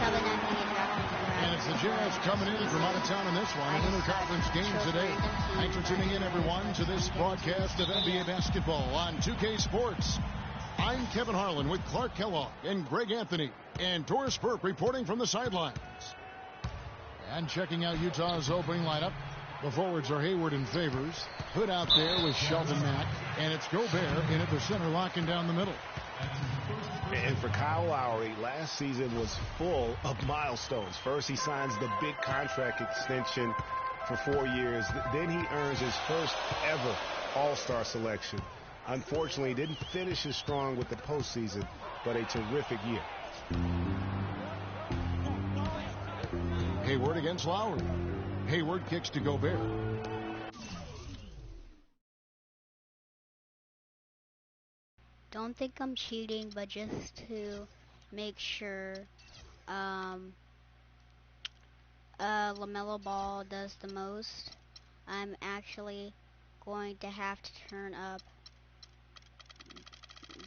And it's the Jazz coming in from out of town in this one, an interconference game today. Thanks for tuning in, everyone, to this broadcast of NBA basketball on 2K Sports. I'm Kevin Harlan with Clark Kellogg and Greg Anthony and Doris Burke reporting from the sidelines. And checking out Utah's opening lineup, the forwards are Hayward and Favors. Hood out there with Shelton Mack, and it's Gobert in at the center, locking down the middle. And for Kyle Lowry, last season was full of milestones. First, he signs the big contract extension for 4 years. Then he earns his first ever All-Star selection. Unfortunately, he didn't finish as strong with the postseason, but a terrific year. Hayward against Lowry. Hayward kicks to Gobert. Don't think I'm cheating, but just to make sure LaMelo Ball does the most, I'm actually going to have to turn up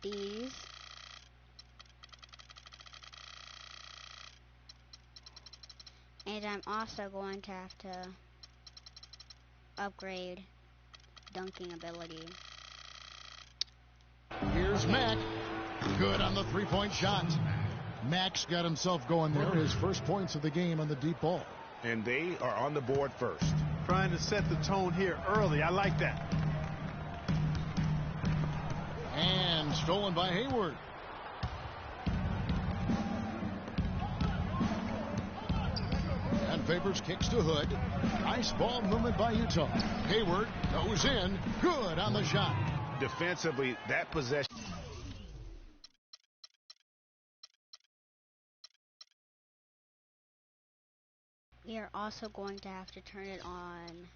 these. And I'm also going to have to upgrade dunking ability. Here's Mack. Good on the three-point shot. Mack's got himself going there. His first points of the game on the deep ball. And they are on the board first. Trying to set the tone here early. I like that. And stolen by Hayward. And Favors kicks to Hood. Nice ball movement by Utah. Hayward goes in. Good on the shot. Defensively, that possession. We are also going to have to turn it on,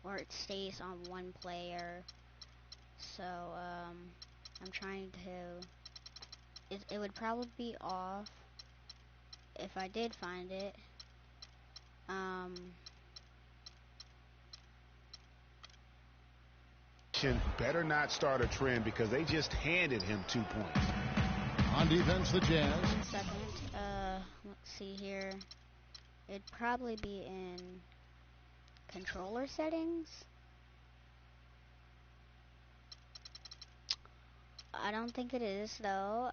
or it stays on one player. So, I'm trying to, it would probably be off if I did find it. Better not start a trend because they just handed him 2 points. On defense, the Jazz. 1 second. Let's see here. It'd probably be in controller settings. I don't think it is though.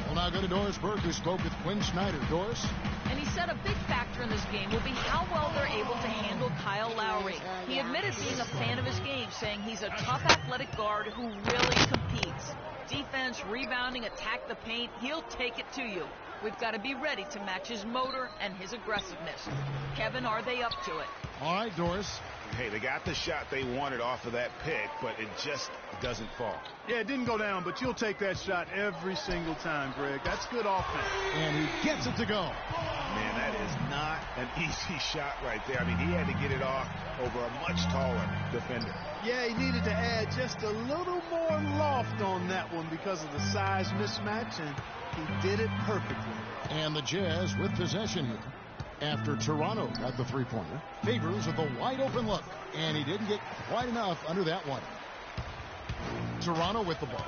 We'll now go to Doris Burke, who spoke with Quinn Snyder. Doris? And he said a big factor in this game will be how well they're able to handle Kyle Lowry. He admitted being a fan of his game, saying he's a tough athletic guard who really competes. Defense, rebounding, attack the paint, he'll take it to you. We've got to be ready to match his motor and his aggressiveness. Kevin, are they up to it? All right, Doris. Hey, they got the shot they wanted off of that pick, but it just doesn't fall. Yeah, it didn't go down, but you'll take that shot every single time, Greg. That's good offense. And he gets it to go. Man, that is not an easy shot right there. I mean, he had to get it off over a much taller defender. Yeah, he needed to add just a little more loft on that one because of the size mismatch, and he did it perfectly. And the Jazz with possession here. After Toronto got the three-pointer, Favors with a wide-open look, and he didn't get quite enough under that one. Toronto with the ball.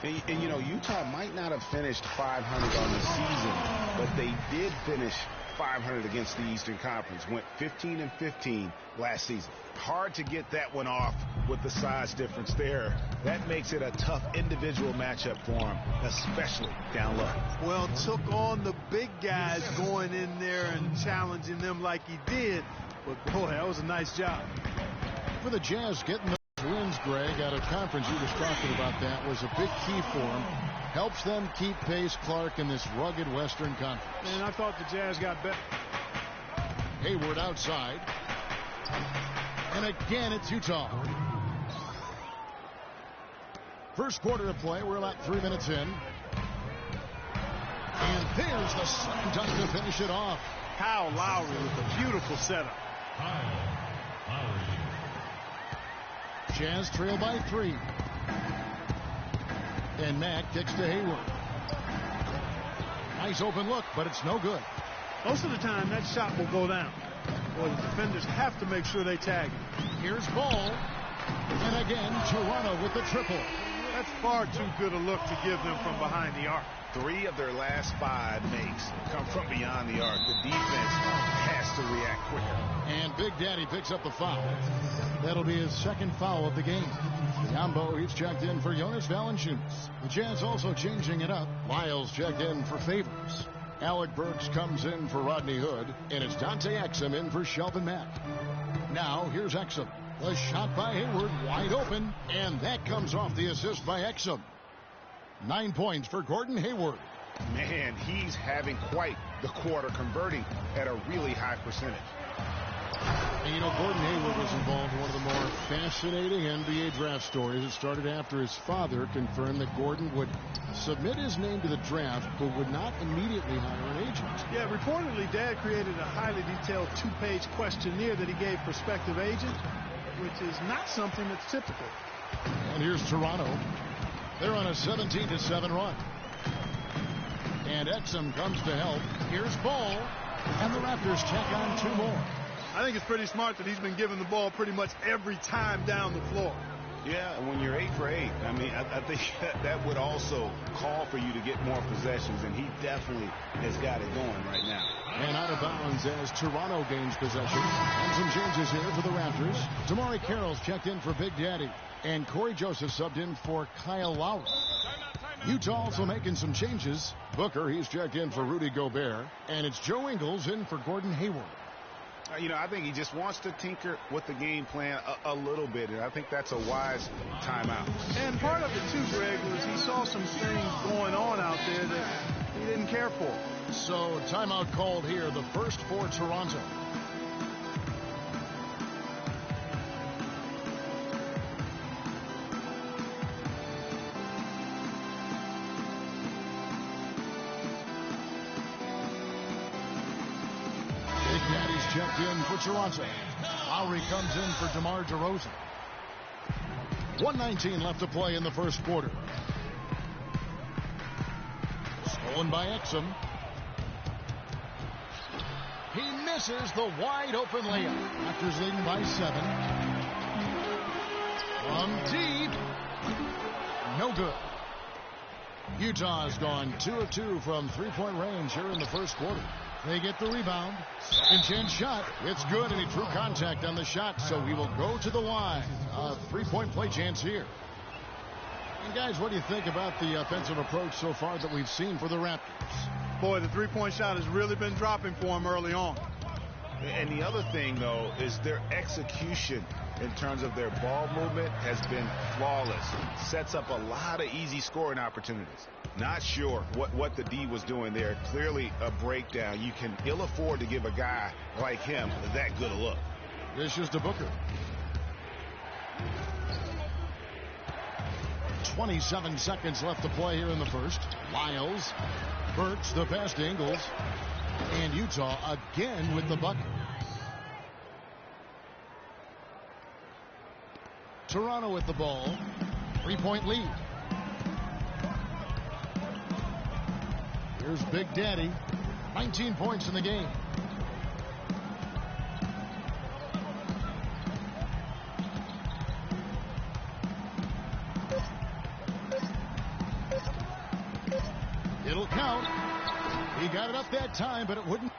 And you know, Utah might not have finished 500 on the season, but they did finish 500 against the Eastern Conference. Went 15-15 last season. Hard to get that one off with the size difference there. That makes it a tough individual matchup for him, especially down low. Well, took on the big guys going in there and challenging them like he did. But, boy, that was a nice job. For the Jazz, getting those wins, Greg, out of conference, you was talking about that, was a big key for them. Helps them keep pace, Clark, in this rugged Western Conference. And I thought the Jazz got better. Hayward outside. And again, it's Utah. First quarter of play. We're about 3 minutes in. And there's the slam dunk to finish it off. Kyle Lowry with a beautiful setup. Jazz trail by 3. And Mack kicks to Hayward. Nice open look, but it's no good. Most of the time, that shot will go down. Well, the defenders have to make sure they tag it. Here's Ball. And again, Toronto with the triple. That's far too good a look to give them from behind the arc. 3 of their last 5 makes come from beyond the arc. The defense has to react quicker. And Big Daddy picks up the foul. That'll be his second foul of the game. Yambo, he's checked in for Jonas Valanciunas. The Jazz also changing it up. Lyles checked in for Favors. Alec Burks comes in for Rodney Hood. And it's Dante Exum in for Shelvin Mack. Now, here's Exum. The shot by Hayward, wide open. And that comes off the assist by Exum. 9 points for Gordon Hayward. Man, he's having quite the quarter, converting at a really high percentage. And you know, Gordon Hayward was involved in one of the more fascinating NBA draft stories. It started after his father confirmed that Gordon would submit his name to the draft, but would not immediately hire an agent. Yeah, reportedly, Dad created a highly detailed 2-page questionnaire that he gave prospective agents, which is not something that's typical. And here's Toronto. They're on a 17-7 run. And Exum comes to help. Here's Ball. And the Raptors check on 2 more. I think it's pretty smart that he's been given the ball pretty much every time down the floor. Yeah, and when you're 8 for 8, I mean, I think that would also call for you to get more possessions, and he definitely has got it going right now. And out of bounds as Toronto gains possession. And some changes here for the Raptors. Damari Carroll's checked in for Big Daddy. And Corey Joseph subbed in for Kyle Lowry. Utah also making some changes. Booker, he's checked in for Rudy Gobert. And it's Joe Ingles in for Gordon Hayward. You know, I think he just wants to tinker with the game plan a little bit, and I think that's a wise timeout. And part of it, too, Greg, was he saw some things going on out there that he didn't care for. So, timeout called here, the first for Toronto. Checked in for Toronto. Lowry comes in for DeMar DeRozan. 1:19 left to play in the first quarter. Stolen by Exum. He misses the wide open layup. Raptors leading by 7. From deep. No good. Utah's gone 2 of 2 from 3-point range here in the first quarter. They get the rebound. Second chance shot. It's good, and he drew contact on the shot, so he will go to the line. A 3-point play chance here. And guys, what do you think about the offensive approach so far that we've seen for the Raptors? Boy, the 3-point shot has really been dropping for him early on. And the other thing, though, is their execution in terms of their ball movement has been flawless. Sets up a lot of easy scoring opportunities. Not sure what the D was doing there. Clearly a breakdown. You can ill afford to give a guy like him that good a look. This is to Booker. 27 seconds left to play here in the first. Lyles. Burks, the pass to Ingles. And Utah again with the bucket. Toronto with the ball. 3-point lead. Here's Big Daddy. 19 points in the game. It'll count. He got it up that time, but it wouldn't.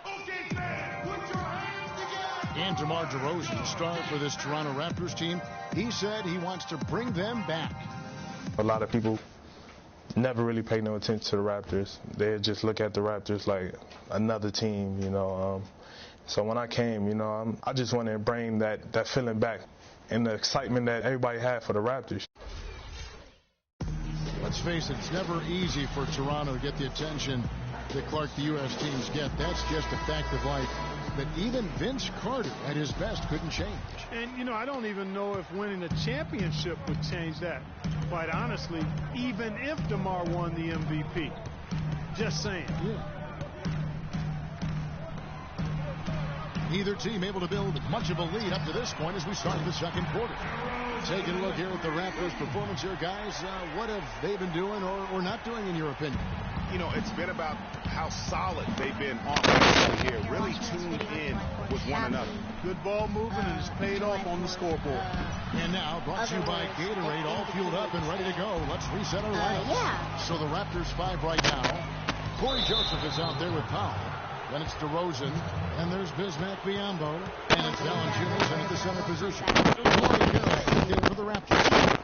Okay, fans, put your hands together. And DeMar DeRozan, star for this Toronto Raptors team, he said he wants to bring them back. A lot of people never really pay no attention to the Raptors. They just look at the Raptors like another team, you know. So when I came, you know, I just wanted to bring that feeling back and the excitement that everybody had for the Raptors. Let's face it, it's never easy for Toronto to get the attention that Clark, the U.S. teams get. That's just a fact of life that even Vince Carter at his best couldn't change. And, you know, I don't even know if winning a championship would change that, quite honestly, even if DeMar won the MVP. Just saying. Yeah. Neither team able to build much of a lead up to this point as we start the second quarter. Taking a look here at the Raptors' performance here, guys. What have they been doing or not doing, in your opinion? You know, it's been about how solid they've been offensively here, really tuned in with one another. Good ball movement, and it's paid off on the scoreboard. And now, brought to you by Gatorade, all fueled up and ready to go. Let's reset our lineup. Yeah. So the Raptors 5 right now. Corey Joseph is out there with Powell. Then it's DeRozan. And there's Bismack Biyombo. And it's Valanciunas in at the center position. Corey Hill in for the Raptors.